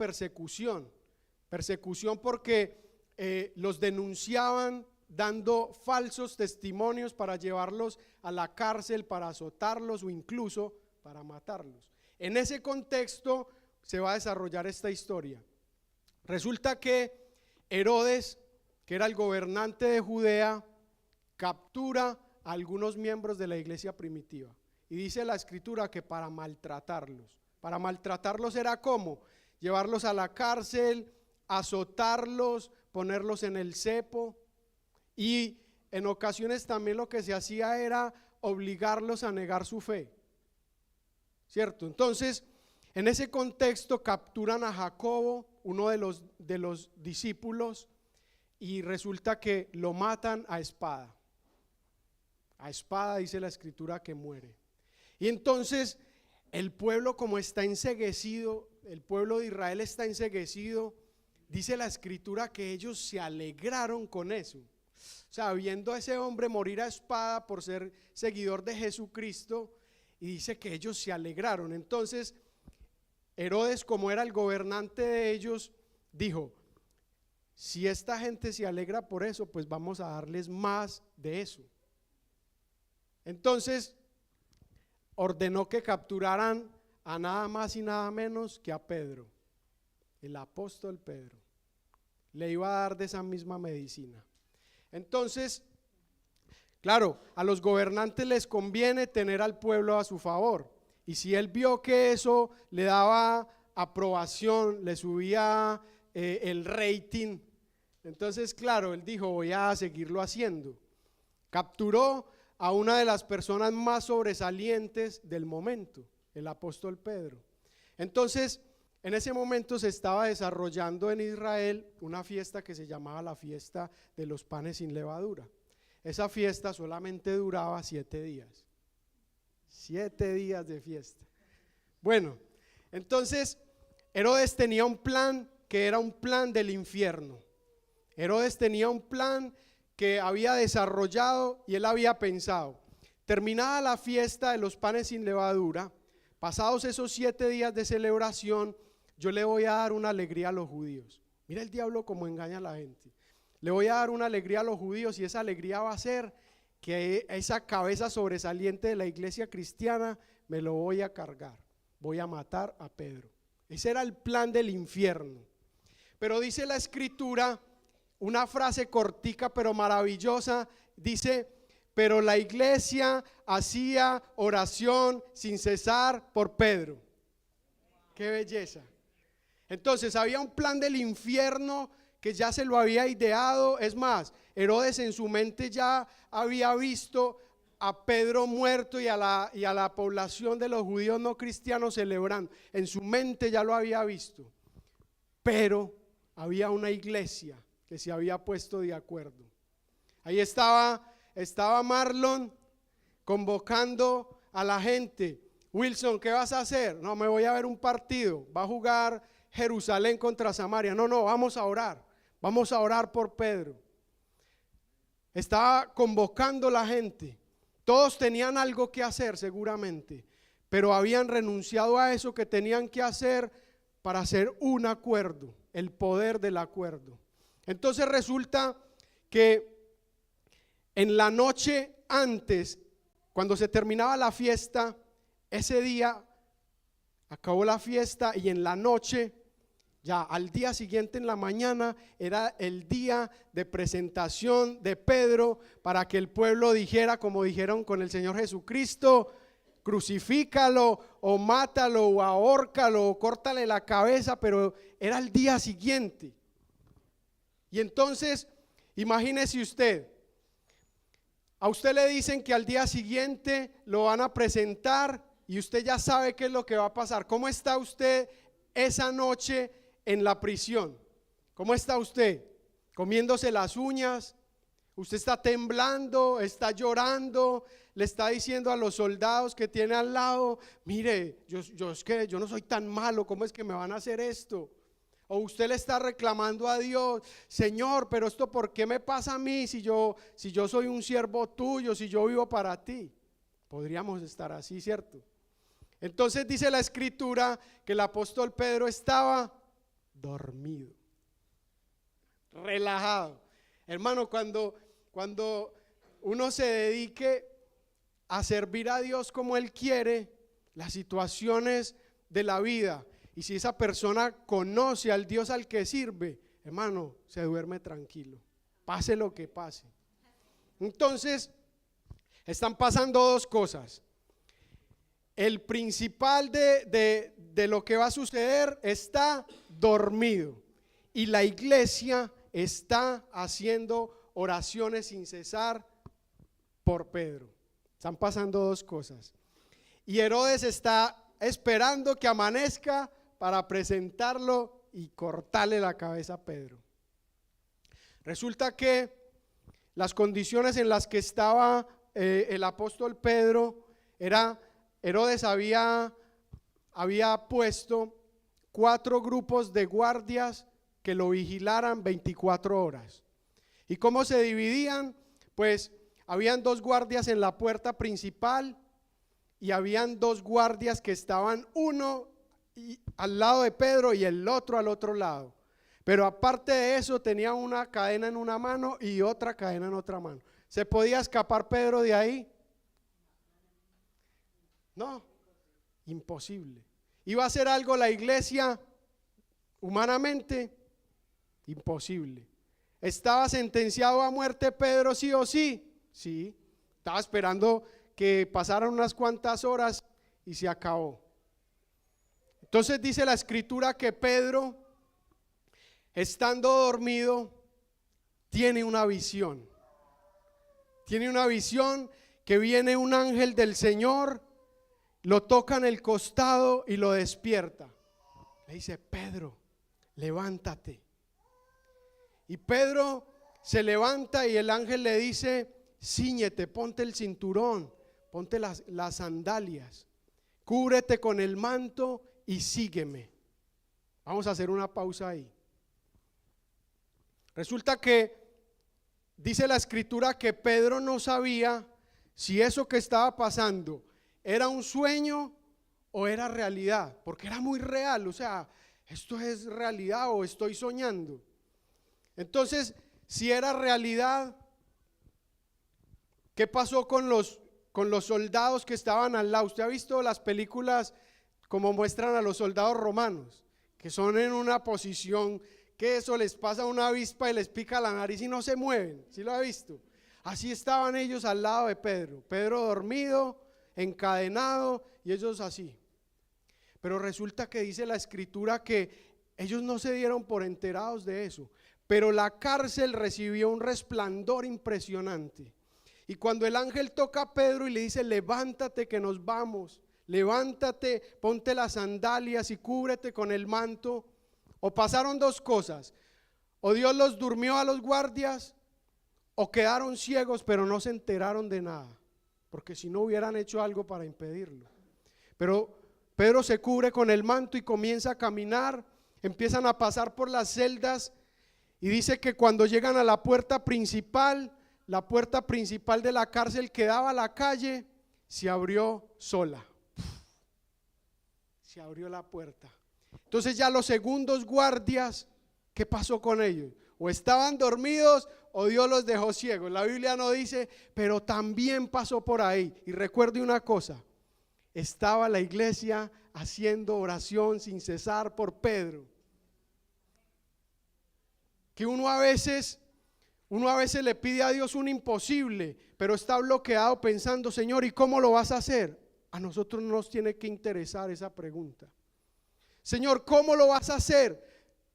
persecución porque los denunciaban dando falsos testimonios para llevarlos a la cárcel, para azotarlos o incluso para matarlos. En ese contexto se va a desarrollar esta historia. Resulta que Herodes, que era el gobernante de Judea, captura a algunos miembros de la iglesia primitiva. Y dice la escritura que para maltratarlos era como llevarlos a la cárcel, azotarlos, ponerlos en el cepo, y en ocasiones también lo que se hacía era obligarlos a negar su fe, ¿cierto? Entonces, en ese contexto capturan a Jacobo, uno de los discípulos, y resulta que lo matan a espada. A espada dice la escritura que muere. Y entonces el pueblo, como está enceguecido, el pueblo de Israel está enceguecido, dice la escritura que ellos se alegraron con eso. O sea, viendo a ese hombre morir a espada por ser seguidor de Jesucristo, y dice que ellos se alegraron. Entonces Herodes, como era el gobernante de ellos, dijo: si esta gente se alegra por eso, pues vamos a darles más de eso. Entonces ordenó que capturaran a nada más y nada menos que a Pedro, el apóstol Pedro. Le iba a dar de esa misma medicina. Entonces, claro, a los gobernantes les conviene tener al pueblo a su favor, y si él vio que eso le daba aprobación, le subía el rating, entonces claro, él dijo: voy a seguirlo haciendo. Capturó a una de las personas más sobresalientes del momento, el apóstol Pedro. Entonces, en ese momento se estaba desarrollando en Israel una fiesta que se llamaba la fiesta de los panes sin levadura. Esa fiesta solamente duraba 7 días. 7 días de fiesta. Bueno, entonces Herodes tenía un plan que era un plan del infierno. Herodes tenía un plan que había desarrollado y él había pensado: terminada la fiesta de los panes sin levadura, pasados esos 7 días de celebración, yo le voy a dar una alegría a los judíos. Mira el diablo cómo engaña a la gente. Le voy a dar una alegría a los judíos, y esa alegría va a ser que esa cabeza sobresaliente de la iglesia cristiana me lo voy a cargar. Voy a matar a Pedro. Ese era el plan del infierno. Pero dice la escritura una frase cortica pero maravillosa, dice: pero la iglesia hacía oración sin cesar por Pedro. ¡Qué belleza! Entonces había un plan del infierno que ya se lo había ideado. Es más, Herodes en su mente ya había visto a Pedro muerto y a la población de los judíos no cristianos celebrando. En su mente ya lo había visto. Pero había una iglesia que se había puesto de acuerdo. Ahí estaba Marlon convocando a la gente. Wilson, ¿qué vas a hacer? No, me voy a ver un partido. Va a jugar Jerusalén contra Samaria. No, vamos a orar. Vamos a orar por Pedro. Estaba convocando la gente. Todos tenían algo que hacer seguramente, pero habían renunciado a eso que tenían que hacer para hacer un acuerdo, el poder del acuerdo. Entonces resulta que en la noche antes, cuando se terminaba la fiesta, ese día acabó la fiesta, y en la noche, ya al día siguiente en la mañana, era el día de presentación de Pedro, para que el pueblo dijera, como dijeron con el Señor Jesucristo: crucifícalo, o mátalo, o ahórcalo, o córtale la cabeza. Pero era el día siguiente. Y entonces, imagínese usted, a usted le dicen que al día siguiente lo van a presentar, y usted ya sabe qué es lo que va a pasar. ¿Cómo está usted esa noche en la prisión? ¿Cómo está usted? Comiéndose las uñas. Usted está temblando, está llorando, le está diciendo a los soldados que tiene al lado: mire, yo no soy tan malo, ¿cómo es que me van a hacer esto? O usted le está reclamando a Dios: Señor, pero esto ¿por qué me pasa a mí si yo soy un siervo tuyo, si yo vivo para ti? Podríamos estar así, ¿cierto? Entonces dice la escritura que el apóstol Pedro estaba dormido, relajado. Hermano, cuando uno se dedique a servir a Dios como Él quiere, las situaciones de la vida, y si esa persona conoce al Dios al que sirve, hermano, se duerme tranquilo, pase lo que pase. Entonces, están pasando dos cosas. El principal de lo que va a suceder está dormido, y la iglesia está haciendo oraciones sin cesar por Pedro. Están pasando dos cosas. Y Herodes está esperando que amanezca para presentarlo y cortarle la cabeza a Pedro. Resulta que las condiciones en las que estaba el apóstol Pedro era, Herodes había puesto 4 grupos de guardias que lo vigilaran 24 horas. ¿Y cómo se dividían? Pues habían 2 guardias en la puerta principal y habían 2 guardias que estaban uno al lado de Pedro y el otro al otro lado. Pero aparte de eso tenía una cadena en una mano y otra cadena en otra mano. ¿Se podía escapar Pedro de ahí? No, imposible. ¿Iba a hacer algo la iglesia humanamente? Imposible. ¿Estaba sentenciado a muerte Pedro sí o sí? Sí, estaba esperando que pasaran unas cuantas horas y se acabó. Entonces dice la escritura que Pedro, estando dormido, tiene una visión. Tiene una visión que viene un ángel del Señor, lo toca en el costado y lo despierta. Le dice: Pedro, levántate. Y Pedro se levanta y el ángel le dice: cíñete, ponte el cinturón, ponte las sandalias, cúbrete con el manto y sígueme. Vamos a hacer una pausa ahí. Resulta que dice la escritura que Pedro no sabía si eso que estaba pasando era un sueño o era realidad, porque era muy real. O sea, ¿esto es realidad o estoy soñando? Entonces, si era realidad, ¿qué pasó con los soldados que estaban al lado? ¿Usted ha visto las películas como muestran a los soldados romanos, que son en una posición que eso les pasa una avispa y les pica la nariz y no se mueven? ¿Sí lo ha visto? Así estaban ellos al lado de Pedro. Pedro dormido, encadenado, y ellos así. Pero resulta que dice la escritura que ellos no se dieron por enterados de eso, pero la cárcel recibió un resplandor impresionante. Y cuando el ángel toca a Pedro y le dice: levántate que nos vamos, levántate, ponte las sandalias y cúbrete con el manto, o pasaron dos cosas: o Dios los durmió a los guardias, o quedaron ciegos pero no se enteraron de nada, porque si no hubieran hecho algo para impedirlo. Pero Pedro se cubre con el manto y comienza a caminar. Empiezan a pasar por las celdas y dice que cuando llegan a la puerta principal de la cárcel que daba a la calle, se abrió sola. Se abrió la puerta. Entonces ya los segundos guardias, ¿qué pasó con ellos? O estaban dormidos o Dios los dejó ciegos. La Biblia no dice, pero también pasó por ahí. Y recuerde una cosa: estaba la iglesia haciendo oración sin cesar por Pedro. Que uno a veces le pide a Dios un imposible, pero está bloqueado pensando: Señor, ¿y cómo lo vas a hacer? A nosotros no nos tiene que interesar esa pregunta. Señor, ¿cómo lo vas a hacer?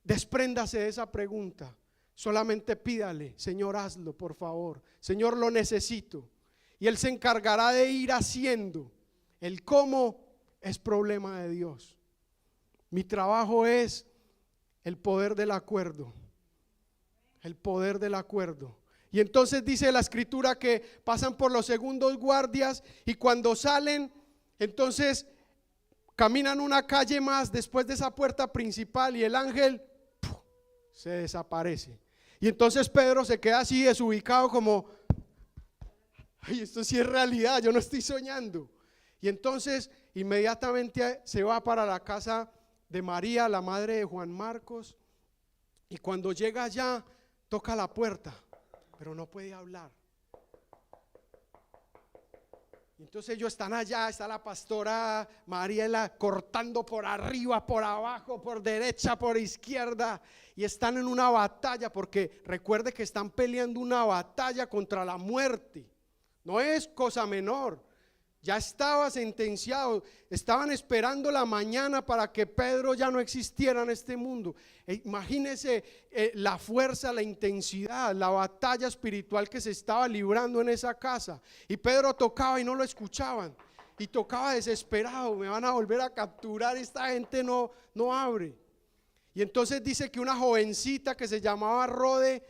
Despréndase de esa pregunta. Solamente pídale: Señor, hazlo, por favor. Señor, lo necesito. Y Él se encargará de ir haciendo. El cómo es problema de Dios. Mi trabajo es el poder del acuerdo. El poder del acuerdo. Y entonces dice la escritura que pasan por los segundos guardias y cuando salen, entonces caminan una calle más después de esa puerta principal y el ángel se desaparece. Y entonces Pedro se queda así desubicado como: ay, esto sí es realidad, yo no estoy soñando. Y entonces inmediatamente se va para la casa de María, la madre de Juan Marcos, y cuando llega allá, toca la puerta, pero no puede hablar. Entonces ellos están allá, está la pastora Mariela cortando por arriba, por abajo, por derecha, por izquierda, y están en una batalla, porque recuerde que están peleando una batalla contra la muerte. No es cosa menor. Ya estaba sentenciado, estaban esperando la mañana para que Pedro ya no existiera en este mundo. Imagínense la fuerza, la intensidad, la batalla espiritual que se estaba librando en esa casa. Y Pedro tocaba y no lo escuchaban. Y tocaba desesperado, me van a volver a capturar, esta gente no abre. Y entonces dice que una jovencita que se llamaba Rode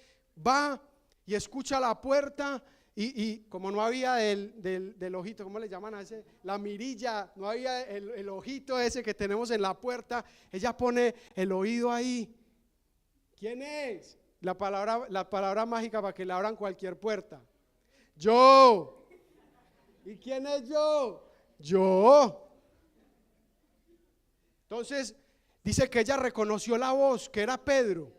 va y escucha la puerta. Y como no había del ojito, ¿cómo le llaman a ese? La mirilla, no había el ojito ese que tenemos en la puerta. Ella pone el oído ahí. ¿Quién es? La palabra mágica para que le abran cualquier puerta. Yo. ¿Y quién es yo? Yo. Entonces dice que ella reconoció la voz, que era Pedro.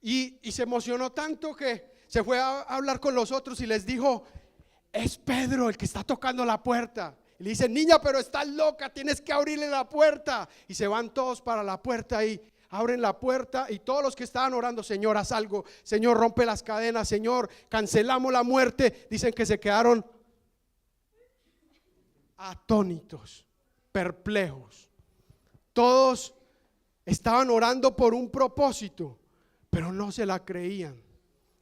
Y se emocionó tanto que se fue a hablar con los otros y les dijo: es Pedro el que está tocando la puerta. Y le dicen: niña, pero estás loca, tienes que abrirle la puerta. Y se van todos para la puerta y abren la puerta, y todos los que estaban orando: Señor, haz algo, Señor, rompe las cadenas, Señor, cancelamos la muerte. Dicen que se quedaron atónitos, perplejos. Todos estaban orando por un propósito, pero no se la creían.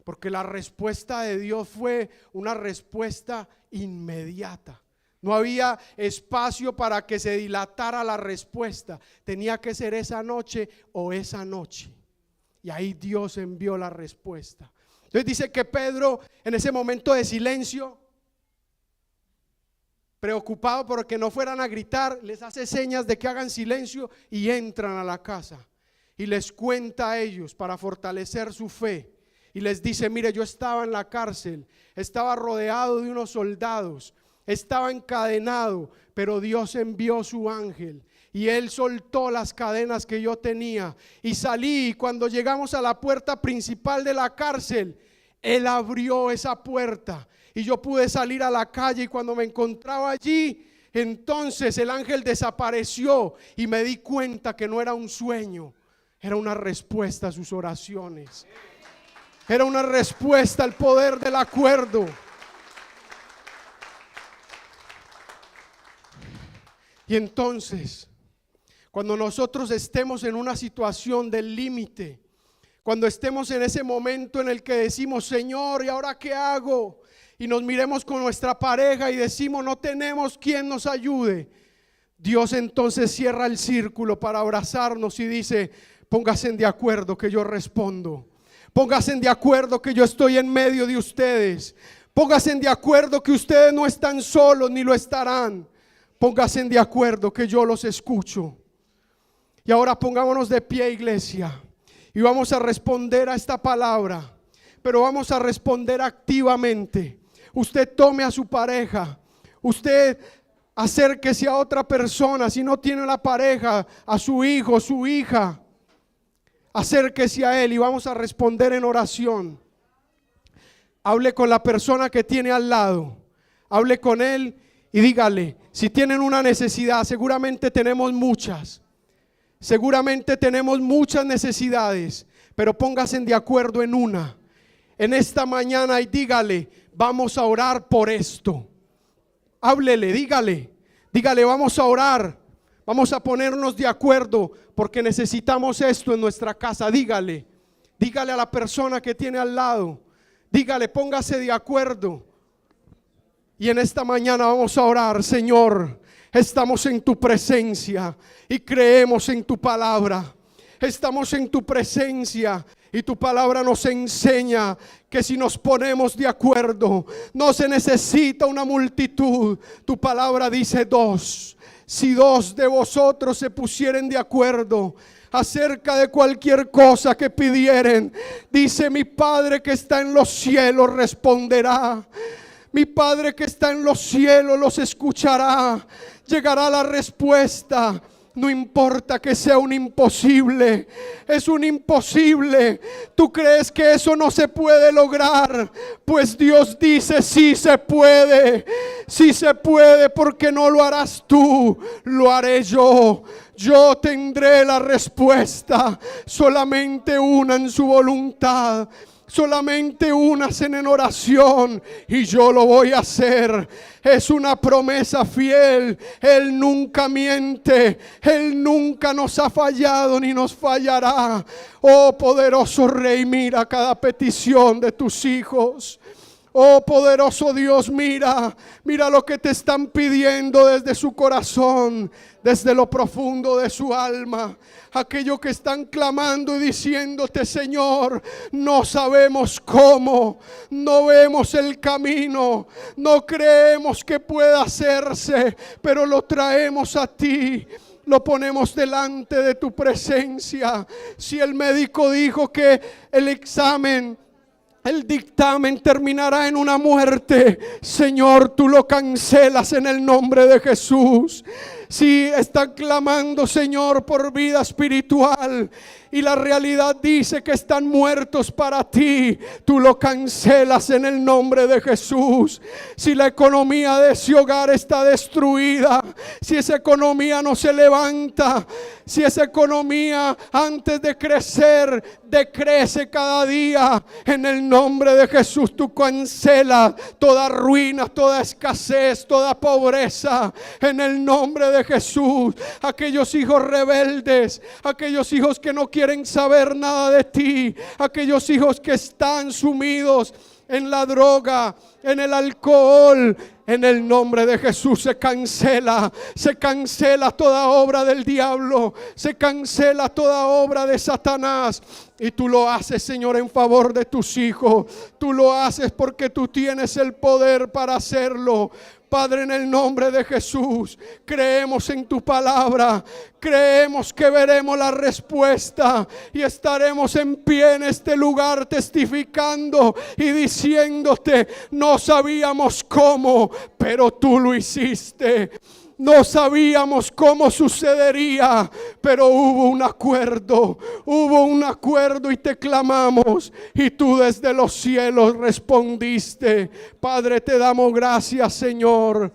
Porque la respuesta de Dios fue una respuesta inmediata. No había espacio para que se dilatara la respuesta. Tenía que ser esa noche o esa noche. Y ahí Dios envió la respuesta. Entonces dice que Pedro, en ese momento de silencio, preocupado porque no fueran a gritar, les hace señas de que hagan silencio y entran a la casa. Y les cuenta a ellos para fortalecer su fe. Y les dice: mire, yo estaba en la cárcel, estaba rodeado de unos soldados, estaba encadenado, pero Dios envió su ángel y él soltó las cadenas que yo tenía, y salí. Y cuando llegamos a la puerta principal de la cárcel, él abrió esa puerta y yo pude salir a la calle. Y cuando me encontraba allí, entonces el ángel desapareció y me di cuenta que no era un sueño, era una respuesta a sus oraciones. Era una respuesta al poder del acuerdo. Y entonces, cuando nosotros estemos en una situación del límite, cuando estemos en ese momento en el que decimos: Señor, ¿y ahora qué hago? Y nos miremos con nuestra pareja y decimos: no tenemos quien nos ayude. Dios entonces cierra el círculo para abrazarnos y dice: pónganse de acuerdo que yo respondo. Pónganse de acuerdo que yo estoy en medio de ustedes. Pónganse de acuerdo que ustedes no están solos ni lo estarán. Pónganse de acuerdo que yo los escucho. Y ahora pongámonos de pie, iglesia, y vamos a responder a esta palabra, pero vamos a responder activamente. Usted tome a su pareja, usted acérquese a otra persona, si no tiene la pareja, a su hijo, su hija. Acérquese a él y vamos a responder en oración. Hable con la persona que tiene al lado. Hable con él y dígale: si tienen una necesidad, seguramente tenemos muchas. Seguramente tenemos muchas necesidades, pero pónganse de acuerdo en una. En esta mañana, y dígale: vamos a orar por esto. Háblele, dígale: vamos a orar. Vamos a ponernos de acuerdo porque necesitamos esto en nuestra casa. Dígale a la persona que tiene al lado. Dígale: póngase de acuerdo. Y en esta mañana vamos a orar. Señor, estamos en tu presencia y creemos en tu palabra. Estamos en tu presencia y tu palabra nos enseña que si nos ponemos de acuerdo, no se necesita una multitud. Tu palabra dice 2. Si 2 de vosotros se pusieren de acuerdo acerca de cualquier cosa que pidieren, dice: mi Padre que está en los cielos responderá. Mi Padre que está en los cielos los escuchará. Llegará la respuesta. No importa que sea un imposible, es un imposible. Tú crees que eso no se puede lograr, pues Dios dice sí se puede, porque no lo harás tú, lo haré yo. Yo tendré la respuesta, solamente una en su voluntad. Solamente unas en oración y yo lo voy a hacer. Es una promesa fiel. Él nunca miente. Él nunca nos ha fallado ni nos fallará. Oh poderoso Rey, mira cada petición de tus hijos. Oh poderoso Dios, mira lo que te están pidiendo desde su corazón, desde lo profundo de su alma. Aquellos que están clamando y diciéndote: Señor, no sabemos cómo, no vemos el camino, no creemos que pueda hacerse, pero lo traemos a ti. Lo ponemos delante de tu presencia. Si el médico dijo que el dictamen terminará en una muerte, Señor, tú lo cancelas en el nombre de Jesús. Si están clamando, Señor, por vida espiritual y la realidad dice que están muertos para ti, tú lo cancelas en el nombre de Jesús. Si la economía de ese hogar está destruida, si esa economía no se levanta, si esa economía antes de crecer decrece cada día, en el nombre de Jesús tú cancelas toda ruina, toda escasez, toda pobreza, en el nombre de Jesús. Aquellos hijos rebeldes, aquellos hijos que no quieren saber nada de ti, aquellos hijos que están sumidos en la droga, en el alcohol, en el nombre de Jesús se cancela toda obra del diablo, se cancela toda obra de Satanás. Y tú lo haces, Señor, en favor de tus hijos. Tú lo haces porque tú tienes el poder para hacerlo. Padre, en el nombre de Jesús, creemos en tu palabra, creemos que veremos la respuesta y estaremos en pie en este lugar testificando y diciéndote: no sabíamos cómo, pero tú lo hiciste. No sabíamos cómo sucedería, pero hubo un acuerdo y te clamamos y tú desde los cielos respondiste. Padre, te damos gracias, Señor.